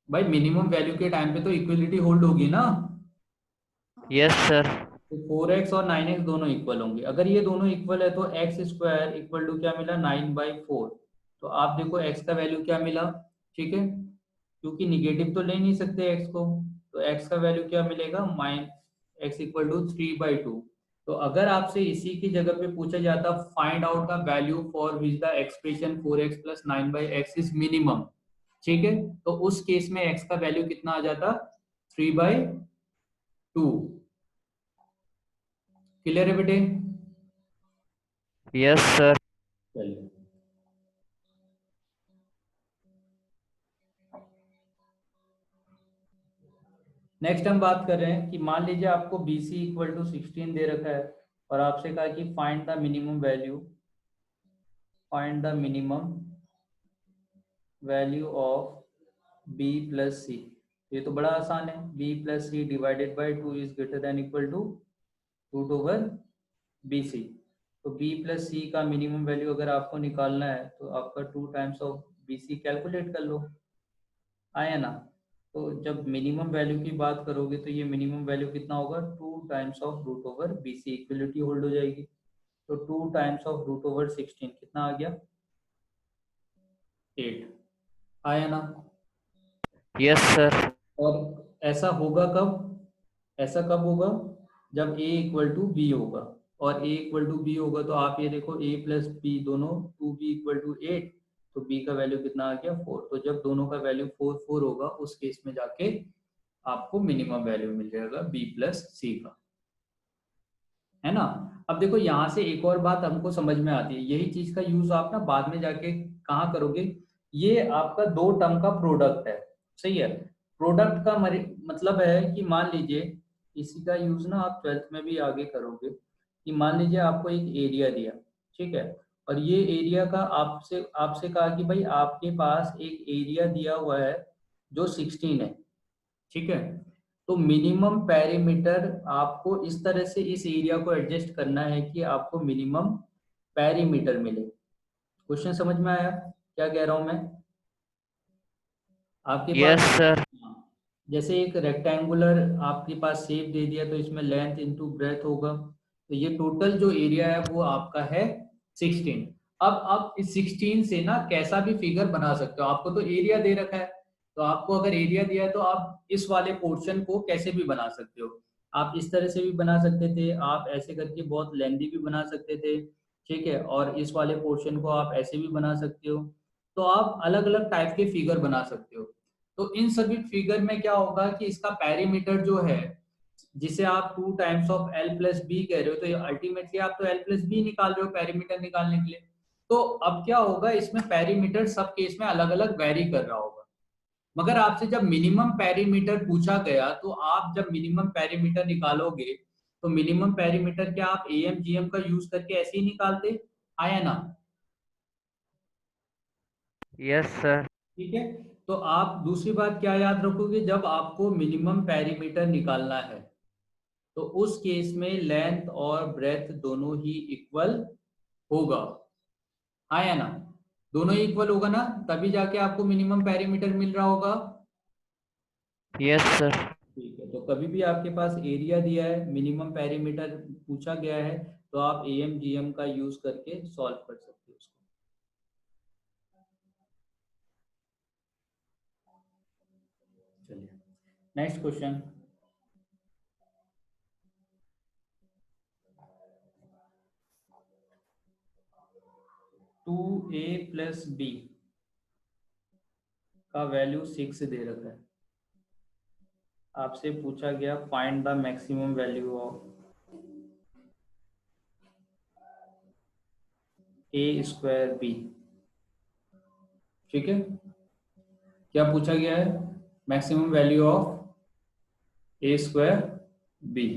भाई मिनिमम वैल्यू के टाइम पे तो इक्वलिटी होल्ड होगी ना। Yes sir. तो 4x और 9x दोनों इक्वल होंगे। अगर ये दोनों इक्वल है तो x स्क्वायर इक्वल टू क्या मिला? 9/4। तो आप देखो x का वैल्यू क्या मिला। ठीक है, क्योंकि निगेटिव तो ले नहीं सकते x को, तो x का वैल्यू क्या मिलेगा? x equal to 3/2। तो अगर आपसे इसी की जगह पे पूछा जाता फाइंड आउट का value for which the expression 4x plus 9/x is minimum, ठीक है, तो उस केस में x का वैल्यू कितना आ जाता? 3/2। क्लियर है बेटे? Yes sir. चलिए, नेक्स्ट हम बात कर रहे हैं कि मान लीजिए आपको BC इक्वल टू 16 दे रखा है और आपसे कहा कि find the minimum value of B plus C। ये तो बड़ा आसान है, B plus C divided by 2 is greater than equal to √BC। तो B प्लस C का मिनिमम वैल्यू अगर आपको निकालना है तो आपका 2 टाइम्स ऑफ BC कैलकुलेट कर लो। आया ना? तो जब मिनिमम वैल्यू की बात करोगे तो ये मिनिमम वैल्यू कितना होगा? 2 times of √BC, equality hold हो जाएगी। तो 2 टाइम्स ऑफ √16 कितना आ गया? 8। आया ना? Yes sir. और ऐसा होगा कब? ऐसा कब होगा? जब a इक्वल टू बी होगा, और a इक्वल टू बी होगा तो आप ये देखो a प्लस बी दोनों 2b इक्वल टू 8, तो b का वैल्यू कितना आ गया? 4। तो जब दोनों का वैल्यू 4 होगा उस केस में जाके आपको मिनिमम वैल्यू मिल जाएगा b प्लस सी का, है ना? अब देखो यहाँ से एक और बात हमको समझ में आती है, यही चीज का यूज आप ना बाद में जाके कहाँ करोगे। ये आपका दो टर्म का प्रोडक्ट है, सही है। प्रोडक्ट का मतलब है कि मान लीजिए, इसी का यूज ना आप 12th में भी आगे करोगे, कि मान लीजिए आपको एक एरिया दिया, ठीक है, और ये एरिया का आपसे आपसे कहा कि भाई आपके पास एक एरिया दिया हुआ है जो 16 है, ठीक है। तो मिनिमम पेरीमीटर आपको इस तरह से इस एरिया को एडजस्ट करना है कि आपको मिनिमम पेरीमीटर मिले। क्वेश्चन समझ में आया क्या कह रहा हूं मैं? आपके यस पास सर। जैसे एक रेक्टेंगुलर आपके पास शेप दे दिया तो इसमें लेंथ इनटू ब्रेथ होगा, तो ये टोटल जो एरिया है वो आपका है 16। अब आप इस 16 से ना कैसा भी फिगर बना सकते हो, आपको तो एरिया दे रखा है, तो आपको अगर एरिया दिया है तो आप इस वाले पोर्शन को कैसे भी बना सकते हो। आप इस तरह से भी बना सकते थे, आप ऐसे करके बहुत लेंदी भी बना सकते थे, ठीक है, और इस वाले पोर्शन को आप ऐसे भी बना सकते हो। तो आप अलग अलग टाइप के फिगर बना सकते हो। तो इन सभी फिगर में क्या होगा कि इसका पेरीमीटर जो है जिसे आप 2 times of l plus b कह रहे हो, तो अल्टीमेटली आप तो एल प्लस बी निकाल रहे हो पेरीमीटर निकालने के लिए। तो अब क्या होगा, इसमें पेरीमीटर सब केस में अलग अलग वेरी कर रहा होगा। मगर आपसे जब मिनिमम पेरीमीटर पूछा गया, तो आप जब मिनिमम पेरीमीटर निकालोगे, तो मिनिमम पेरीमीटर क्या आप एएम जीएम का यूज करके ऐसे ही निकालते, आया ना? Yes sir. ठीक है। तो आप दूसरी बात क्या याद रखोगे, जब आपको मिनिमम पेरीमीटर निकालना है तो उस केस में लेंथ और ब्रेथ दोनों ही इक्वल होगा, हाँ या ना? दोनों ही इक्वल होगा ना, तभी जाके आपको मिनिमम पेरीमीटर मिल रहा होगा। Yes sir. ठीक है, तो कभी भी आपके पास एरिया दिया है, मिनिमम पेरीमीटर पूछा गया है, तो आप एएम जीएम का यूज करके सॉल्व कर सकते हो उसको। चलिए next question. Two a plus b का वैल्यू 6 दे रखा है। आपसे पूछा गया find the maximum value of a square b. ठीक है, क्या पूछा गया है? Maximum value of a square b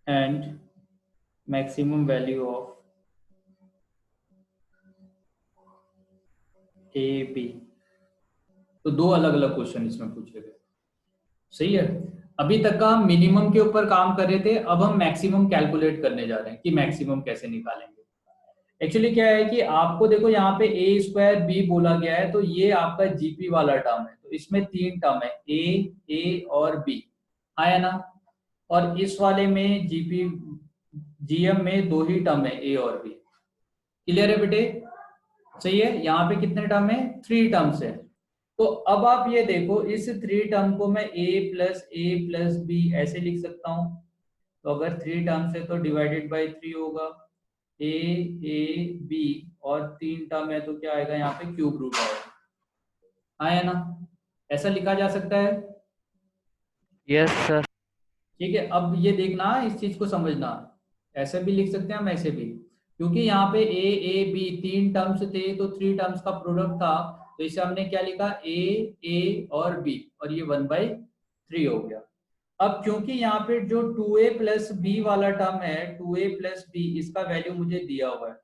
and maximum value of a b. तो दो अलग अलग क्वेश्चन इसमें पूछे गए, सही है। अभी तक का हम मिनिमम के ऊपर काम कर रहे थे, अब हम मैक्सिमम कैलकुलेट करने जा रहे हैं कि मैक्सिमम कैसे निकालेंगे। एक्चुअली क्या है कि आपको देखो यहाँ पे ए स्क्वायर बी बोला गया है, तो ये आपका जीपी वाला टर्म है, तो इसमें 3 टर्म है, ए और बी, आया ना? और इस वाले में जीपी जीएम में 2 ही टर्म है, ए और बी। क्लियर है बेटे? सही है। यहाँ पे कितने टर्म है? 3 टर्म्स है। तो अब आप ये देखो, इस 3 टर्म को मैं ए प्लस बी ऐसे लिख सकता हूँ। तो अगर 3 टर्म्स है तो डिवाइडेड बाई 3 होगा, ए बी, और 3 टर्म है तो क्या आएगा यहाँ पे, क्यूब रूट आएगा, आया ना? ऐसा लिखा जा सकता है। Yes sir. ठीक है, अब ये देखना, इस चीज को समझना, ऐसे भी लिख सकते हैं हम, ऐसे भी, क्योंकि यहाँ पे ए बी 3 टर्म्स थे, तो 3 टर्म्स का प्रोडक्ट था, तो इसे हमने क्या लिखा, ए और बी, और ये 1/3 हो गया। अब क्योंकि यहाँ पे जो 2a प्लस बी वाला टर्म है, 2a प्लस बी, इसका वैल्यू मुझे दिया हुआ है,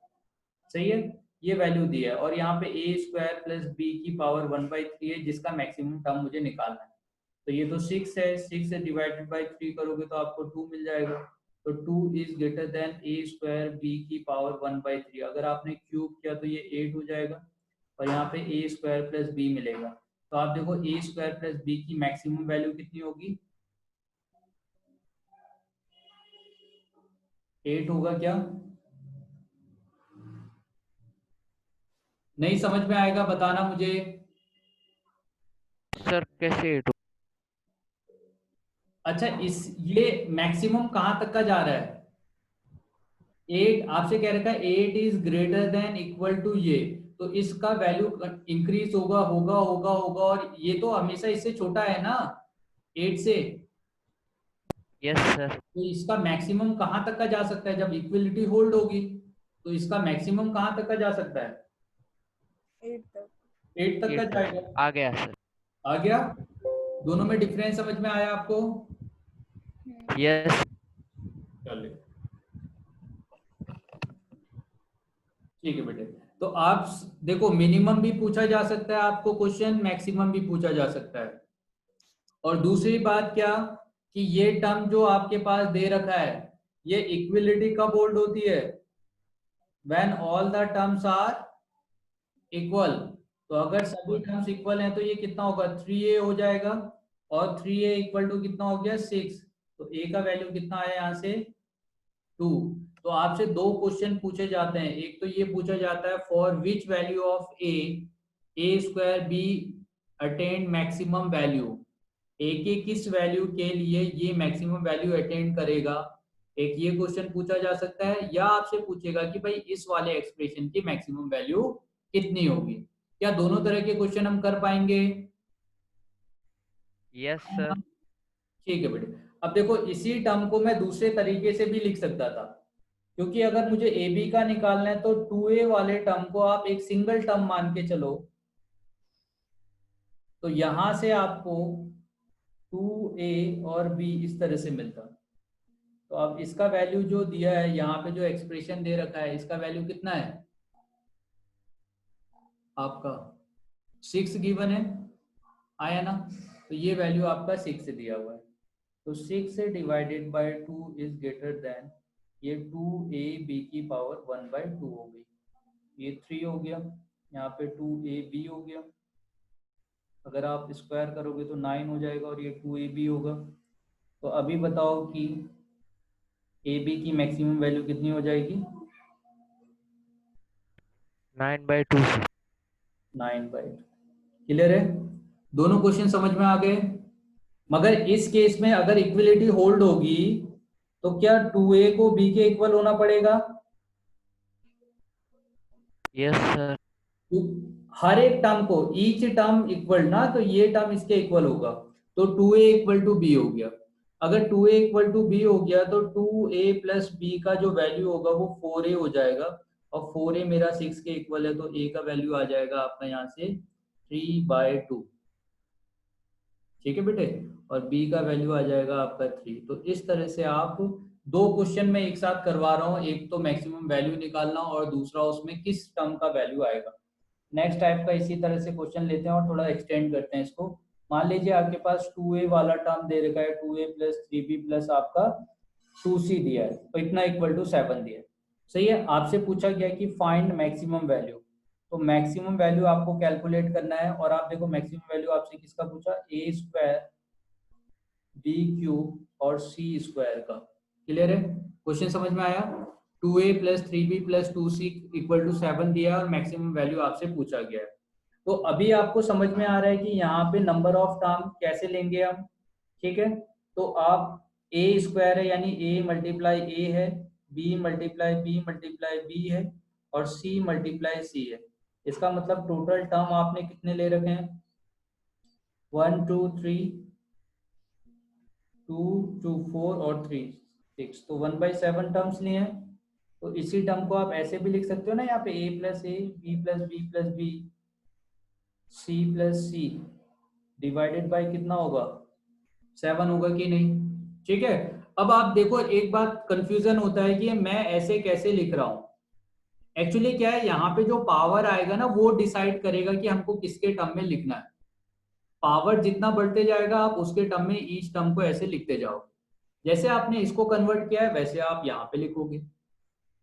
सही है, ये वैल्यू दिया है, और यहाँ पे ए स्क्वायर प्लस बी की पावर 1/3 है, जिसका मैक्सिमम टर्म मुझे निकालना है। तो ये तो 6 है, 6 से डिवाइडेड बाई 3 करोगे तो आपको 2 मिल जाएगा। तो 2 is greater than a square b की पावर 1/3। अगर आपने क्यूब किया तो ये 8 हो जाएगा, और यहाँ पे ए स्क्वायर प्लस बी मिलेगा। तो आप देखो ए स्क्वायर प्लस बी की मैक्सिमम वैल्यू कितनी होगी, 8 होगा क्या? नहीं समझ में आएगा, बताना मुझे। सर कैसे 8? अच्छा, इस ये मैक्सिमम कहां तक का जा रहा है? 8 आपसे कह रखा है 8 is greater than equal to ये, तो इसका वैल्यू इंक्रीज होगा होगा होगा होगा, और ये तो हमेशा इससे छोटा है ना, 8 से। Yes sir. तो इसका मैक्सिमम कहां तक का जा सकता है, जब इक्वलिटी होल्ड होगी, तो इसका मैक्सिमम कहां तक का जा सकता है? 8 तक। 8 तक का 8 जाएगा। आ गया सर। आ गया? दोनों में डिफरेंस समझ में आया आपको? यस। चलिए ठीक है बेटे। तो आप देखो, मिनिमम भी पूछा जा सकता है आपको क्वेश्चन, मैक्सिमम भी पूछा जा सकता है। और दूसरी बात क्या, कि ये टर्म जो आपके पास दे रखा है, ये इक्विलिटी कब होल्ड होती है? When all the terms are equal. तो अगर सभी टर्म्स इक्वल हैं तो ये कितना होगा, 3a हो जाएगा, और 3a इक्वल टू कितना हो गया, 6। तो a का वैल्यू कितना आया यहाँ से, 2। तो आपसे 2 क्वेश्चन पूछे जाते हैं, एक तो ये पूछा जाता है for which value of a square b attend maximum value, a के किस वैल्यू के लिए ये मैक्सिमम वैल्यू अटेंड करेगा, एक ये क्वेश्चन पूछा जा सकता है। या आपसे पूछेगा कि भाई इस वाले एक्सप्रेशन की मैक्सिमम वैल्यू कितनी होगी। क्या दोनों तरह के क्वेश्चन हम कर पाएंगे? Yes, sir. ठीक है बेटे। अब देखो इसी टर्म को मैं दूसरे तरीके से भी लिख सकता था, क्योंकि अगर मुझे ए बी का निकालना है तो 2a वाले टर्म को आप एक सिंगल टर्म मान के चलो, तो यहां से आपको 2a और b इस तरह से मिलता। तो अब इसका वैल्यू जो दिया है यहाँ पे, जो एक्सप्रेशन दे रखा है, इसका वैल्यू कितना है आपका 6 गिवन है, आया ना। तो ये वैल्यू आपका 6 दिया हुआ है, तो 6 से divided by 2 is greater then, ये 2ab की पावर 1/2 हो गई, ये 3 हो गया, यहाँ पे 2ab हो गया, अगर आप स्क्वायर करोगे तो 9 हो जाएगा और ये 2ab होगा। तो अभी बताओ कि ab की मैक्सिमम वैल्यू कितनी हो जाएगी? 9/2, sir. 9/2। क्लियर है? दोनों क्वेश्चन समझ में आ गए? मगर इस केस में अगर इक्विलिटी होल्ड होगी तो क्या 2a को b के इक्वल होना पड़ेगा? Yes, sir. हर एक टर्म को, ईच टर्म इक्वल ना, तो ये टर्म इसके इक्वल होगा, तो 2a इक्वल टू b हो गया। अगर 2a इक्वल टू b हो गया तो 2a प्लस b का जो वैल्यू होगा वो 4a हो जाएगा, और 4a मेरा 6 के इक्वल है, तो a का वैल्यू आ जाएगा आपका यहाँ से 3/2। ठीक है बेटे, और b का वैल्यू आ जाएगा आपका 3। तो इस तरह से आप दो क्वेश्चन में एक साथ करवा रहा हूँ, एक तो मैक्सिमम वैल्यू निकालना और दूसरा उसमें किस टर्म का वैल्यू आएगा। नेक्स्ट टाइप का इसी तरह से क्वेश्चन लेते हैं और थोड़ा एक्सटेंड करते हैं इसको। मान लीजिए आपके पास 2a वाला टर्म दे रखा है, 2a प्लस 3b प्लस आपका 2c दिया है, तो इतना इक्वल टू 7 दिया है। सही है, आपसे पूछा गया कि फाइंड मैक्सिमम वैल्यू, तो मैक्सिमम वैल्यू आपको कैलकुलेट करना है। और आप देखो मैक्सिमम वैल्यू आपसे किसका पूछा, a स्क्वायर b क्यूब और c स्क्वायर का। क्लियर है, क्वेश्चन समझ में आया? 2a plus 3b plus 2c equal to 7 दिया और मैक्सिमम वैल्यू आपसे पूछा गया है। तो अभी आपको समझ में आ रहा है कि यहाँ पे नंबर ऑफ टर्म कैसे लेंगे हम। ठीक है, तो आप a स्क्वायर है यानी a मल्टीप्लाई a है, b multiply b multiply b है, और c मल्टीप्लाई c है। इसका मतलब टोटल टर्म आपने कितने ले रखे हैं, 1 2 3 2 2 4 और 3 6, तो 1/7 टर्म्स लिए हैं। तो इसी टर्म को आप ऐसे भी लिख सकते हो ना, यहाँ पे a plus a, b plus b plus b, c plus c divided by कितना होगा, 7 होगा कि नहीं। ठीक है, अब आप देखो एक बात कंफ्यूजन होता है कि मैं ऐसे कैसे लिख रहा हूं। एक्चुअली क्या है, यहाँ पे जो पावर आएगा ना वो डिसाइड करेगा कि हमको किसके टर्म में लिखना है। पावर जितना बढ़ते जाएगा आप उसके टर्म में ईच टर्म को ऐसे लिखते जाओ। जैसे आपने इसको कन्वर्ट किया है वैसे आप यहाँ पे लिखोगे,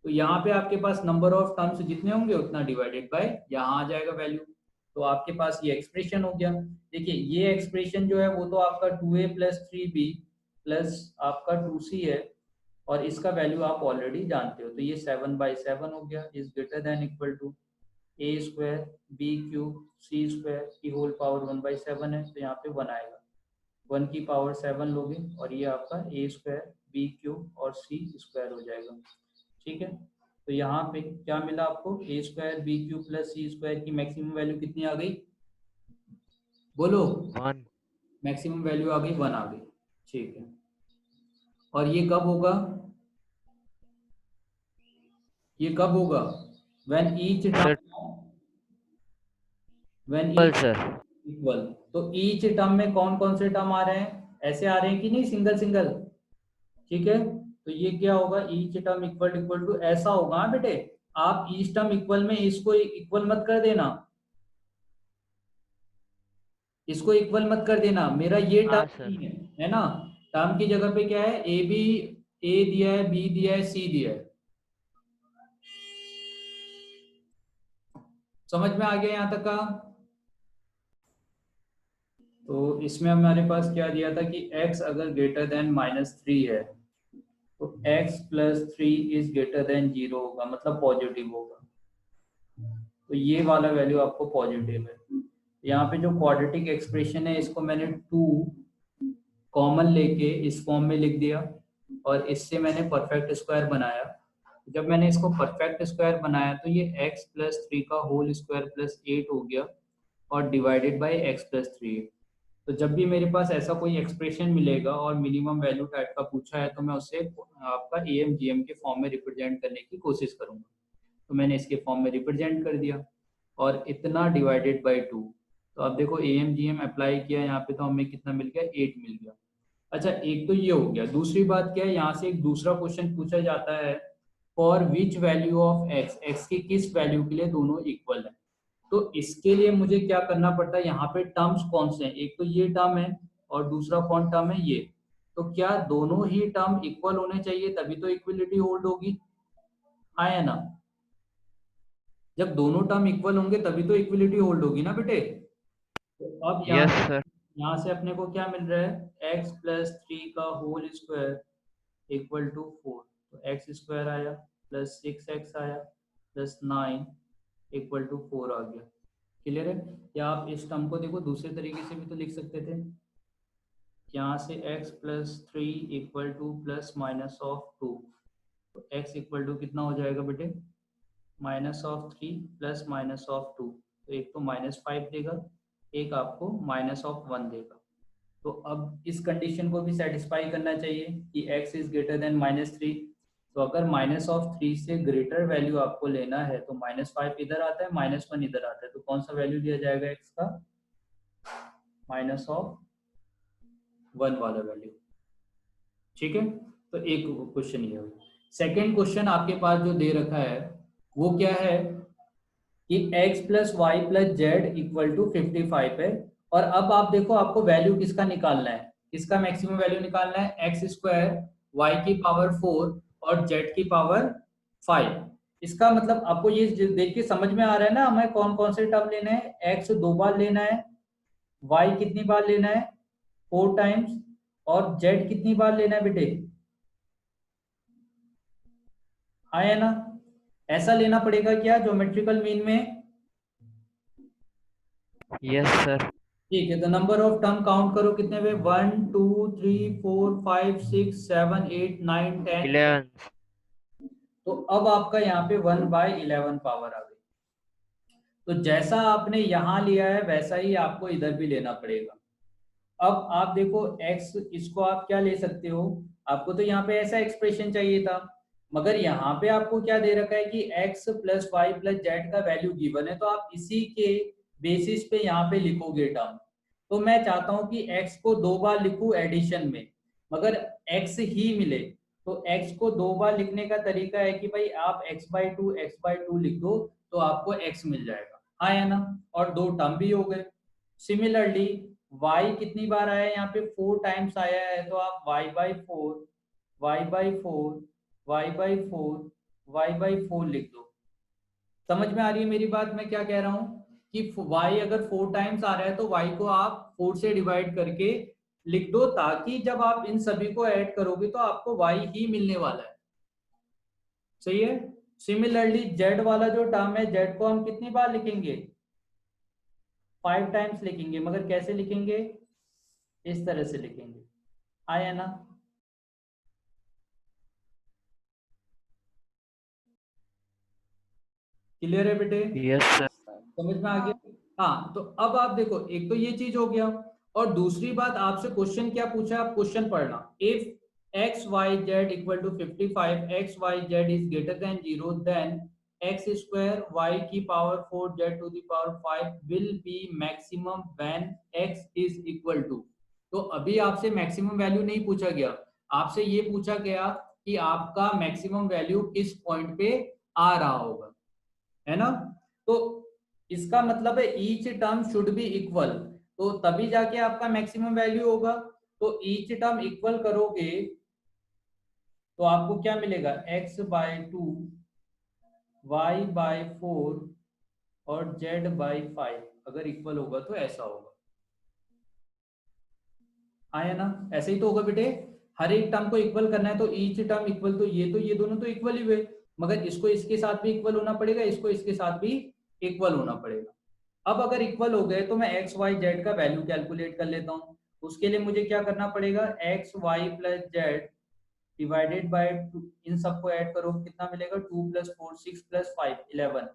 तो यहाँ पे आपके पास नंबर ऑफ टर्म्स जितने होंगे उतना डिवाइडेड बाय यहाँ आ जाएगा वैल्यू। तो आपके पास ये एक्सप्रेशन हो गया। देखिए ये एक्सप्रेशन जो है वो तो आपका 2a प्लस 3b प्लस आपका 2c है, और इसका वैल्यू आप ऑलरेडी जानते हो, तो ये 7/7 हो गया, is greater than equal to a square b cube c square की होल पावर 1/7 है, तो यहाँ पे 1 आएगा, 1 की पावर 7 लोगे और ये आपका a स्क्वायर b क्यूब और c स्क्वायर हो जाएगा। ठीक है, तो यहाँ पे क्या मिला आपको, a square b cube plus c square की मैक्सिमम वैल्यू कितनी आ गई, बोलो। 1. मैक्सिमम वैल्यू आ गई 1 आ गई। ठीक है, और ये कब होगा, ये कब होगा, when each Sir, term, when equal, each sir. Equal. तो ईच टर्म में कौन कौन से टर्म आ रहे हैं, ऐसे आ रहे हैं कि नहीं, सिंगल सिंगल। ठीक है, तो ये क्या होगा, each term equal equal to ऐसा होगा। हाँ बेटे, आप ईच टर्म इक्वल में इसको इक्वल मत कर देना, इसको इक्वल मत कर देना, मेरा ये हाँ, टर्म sir. नहीं है ना। टर्म की जगह पे क्या है, ए बी, ए दिया है, बी दिया है, सी दिया है। समझ में आ गया यहाँ तक का? तो इसमें हमारे पास क्या दिया था कि x अगर ग्रेटर देन -3 है तो x plus 3 is greater than 0 होगा, मतलब पॉजिटिव होगा। तो ये वाला वैल्यू आपको पॉजिटिव है। यहाँ पे जो क्वाड्रेटिक एक्सप्रेशन है इसको मैंने 2 कॉमन लेके इस फॉर्म में लिख दिया, और इससे मैंने परफेक्ट स्क्वायर बनाया। जब मैंने इसको परफेक्ट स्क्वायर बनाया तो ये x प्लस 3 का होल स्क्वायर प्लस 8 हो गया, और डिवाइडेड बाय x प्लस 3। तो जब भी मेरे पास ऐसा कोई एक्सप्रेशन मिलेगा और मिनिमम वैल्यू टाइप का पूछा है तो मैं उसे आपका AMGM के फॉर्म में रिप्रेजेंट करने की कोशिश करूंगा। तो मैंने इसके फॉर्म में रिप्रेजेंट कर दिया और इतना डिवाइडेड बाई 2। तो अब देखो AMGM अप्लाई किया यहाँ पे तो हमें कितना मिल गया, 8 मिल गया। अच्छा, एक तो ये हो गया। दूसरी बात क्या है, यहाँ से एक दूसरा क्वेश्चन पूछा जाता है, for which value of x, x की किस वैल्यू के लिए दोनों इक्वल है। तो इसके लिए मुझे क्या करना पड़ता है, यहाँ पे टर्म्स कौन से हैं, एक तो ये टर्म है और दूसरा कौन टर्म है, ये। तो क्या दोनों ही टर्म इक्वल होने चाहिए, तभी तो इक्वलिटी होल्ड होगी, हाँ या ना। जब दोनों टर्म इक्वल होंगे तभी तो इक्वलिटी होल्ड होगी ना बेटे। तो अब Yes, sir. यहाँ से अपने को क्या मिल रहा है, x प्लस 3 का होल स्क्वायर इक्वल टू 4। तो एक्स स्क्वायर आया प्लस 6x आया प्लस 9 इक्वल टू 4 आ गया। क्लियर है। या आप इस टर्म को देखो दूसरे तरीके से भी तो लिख सकते थे, यहाँ से x plus 3 equal two plus minus of 2। तो x इक्वल टू कितना हो जाएगा बेटे, minus of 3 plus minus of 2। तो एक तो -5 देगा, एक आपको माइनस ऑफ 1 देगा। तो अब इस कंडीशन को भी सेटिस्फाई करना चाहिए कि x इज ग्रेटर देन -3। तो अगर -3 से ग्रेटर वैल्यू आपको लेना है तो -5 इधर आता है, -1 इधर आता है, तो कौन सा वैल्यू लिया जाएगा x का, -1 वाला वैल्यू। ठीक है। तो एक क्वेश्चन ये हो। सेकेंड क्वेश्चन आपके पास जो दे रखा है वो क्या है कि x plus y plus z equal to 55 है। और अब आप देखो आपको वैल्यू किसका निकालना है, किसका मैक्सिमम वैल्यू निकालना है, एक्स स्क्वायर वाई की पावर 4 और जेड की पावर 5। इसका मतलब आपको ये देख के समझ में आ रहा है ना हमें कौन कौन से टर्म लेना है, एक्स 2 बार लेना है, वाई कितनी बार लेना है, 4 टाइम्स, और जेड कितनी बार लेना है बेटे, आया ना। ऐसा लेना पड़ेगा क्या ज्योमेट्रिकल मीन में। Yes, sir. ठीक है, तो नंबर ऑफ टर्म काउंट करो कितने हुए, 1 2 3 4 5 6 7 8 9 10। 11. तो अब आपका यहाँ पे 1/11 पावर आ गई। तो जैसा आपने यहाँ लिया है वैसा ही आपको इधर भी लेना पड़ेगा। अब आप देखो x, इसको आप क्या ले सकते हो, आपको तो यहाँ पे ऐसा एक्सप्रेशन चाहिए था, मगर यहाँ पे आपको क्या दे रखा है कि x plus y plus z का वैल्यू गिवन है, तो आप इसी के बेसिस पे यहाँ पे लिखोगे टर्म। तो मैं चाहता हूँ कि x को 2 बार लिखूं एडिशन में, मगर x ही मिले। तो x को 2 बार लिखने का तरीका है कि भाई आप x/2 लिख दो तो आपको x मिल जाएगा, हाँ या ना। और 2 टर्म भी हो गए। सिमिलरली y कितनी बार आया है, यहाँ पे 4 टाइम्स आया है, तो आप y/4 y/4 y/4 y/4 लिख दो। समझ में आ रही है मेरी बात, मैं क्या कह रहा हूँ कि y अगर 4 टाइम्स आ रहा है तो y को आप 4 से डिवाइड करके लिख दो, ताकि जब आप इन सभी को ऐड करोगे तो आपको y ही मिलने वाला है। सही है। सिमिलरली z वाला जो टर्म है, z को हम कितनी बार लिखेंगे, 5 टाइम्स लिखेंगे, मगर कैसे लिखेंगे, इस तरह से लिखेंगे, आया ना। क्लियर है बेटे, Yes, sir. समझ में आ गया। हाँ, तो अब आप देखो एक तो ये चीज हो गया, और दूसरी बात आपसे क्वेश्चन क्या पूछा है, आप क्वेश्चन पढ़ना, if x y z equal to 55 x y z is greater than 0 then x square y की power 4 z to the power 5 will be maximum when x is equal to. तो अभी आपसे maximum value नहीं पूछा गया, आपसे ये पूछा गया कि आपका मैक्सिमम वैल्यू किस पॉइंट पे आ रहा होगा, है ना। तो इसका मतलब है each term should be equal, तो तभी जाके आपका मैक्सिमम वैल्यू होगा। तो ईच टर्म इक्वल करोगे तो आपको क्या मिलेगा, x/2 y/4 और z/5 अगर इक्वल होगा तो ऐसा होगा, आया ना। ऐसे ही तो होगा बेटे, हर एक टर्म को इक्वल करना है तो ईच टर्म इक्वल, तो ये दोनों तो इक्वल ही हुए, मगर इसको इसके साथ भी इक्वल होना पड़ेगा, इसको इसके साथ भी इक्वल होना पड़ेगा। अब अगर इक्वल हो गए तो मैं एक्स वाई जेड का वैल्यू कैलकुलेट कर लेता हूँ। उसके लिए मुझे क्या करना पड़ेगा, x y plus z divided by, इन सबको ऐड करो कितना मिलेगा, 2 + 4 6 + 5 11,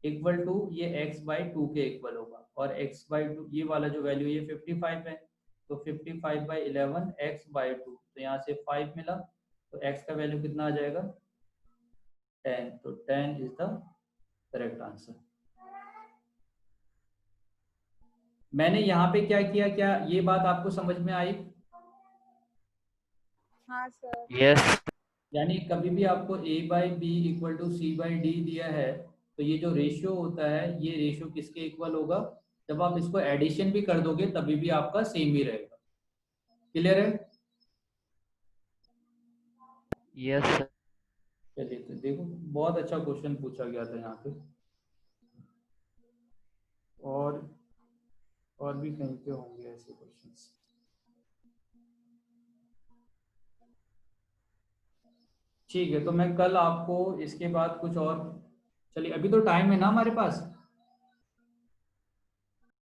इक्वल टू ये x/2 के इक्वल होगा, और x/2 ये वाला जो वैल्यू ये 55 है, तो 55/11 x/2, तो यहाँ से 5 मिला, तो x का वैल्यू कितना आ जाएगा 10, तो 10 इज द करेक्ट आंसर। मैंने यहाँ पे क्या किया, क्या ये बात आपको समझ में आई? हाँ सर। Yes. यानी कभी भी आपको a/b इक्वल टू c/d दिया है, तो ये जो रेशियो होता है ये रेशियो किसके इक्वल होगा? जब आप इसको एडिशन भी कर दोगे तभी भी आपका सेम ही रहेगा। क्लियर है? Yes, sir. चलिए, तो देखो बहुत अच्छा क्वेश्चन पूछा गया था यहाँ पे, और भी कहीं पे होंगे ऐसे क्वेश्चंस। ठीक है, तो मैं कल आपको इसके बाद कुछ और, चलिए अभी तो टाइम है ना हमारे पास,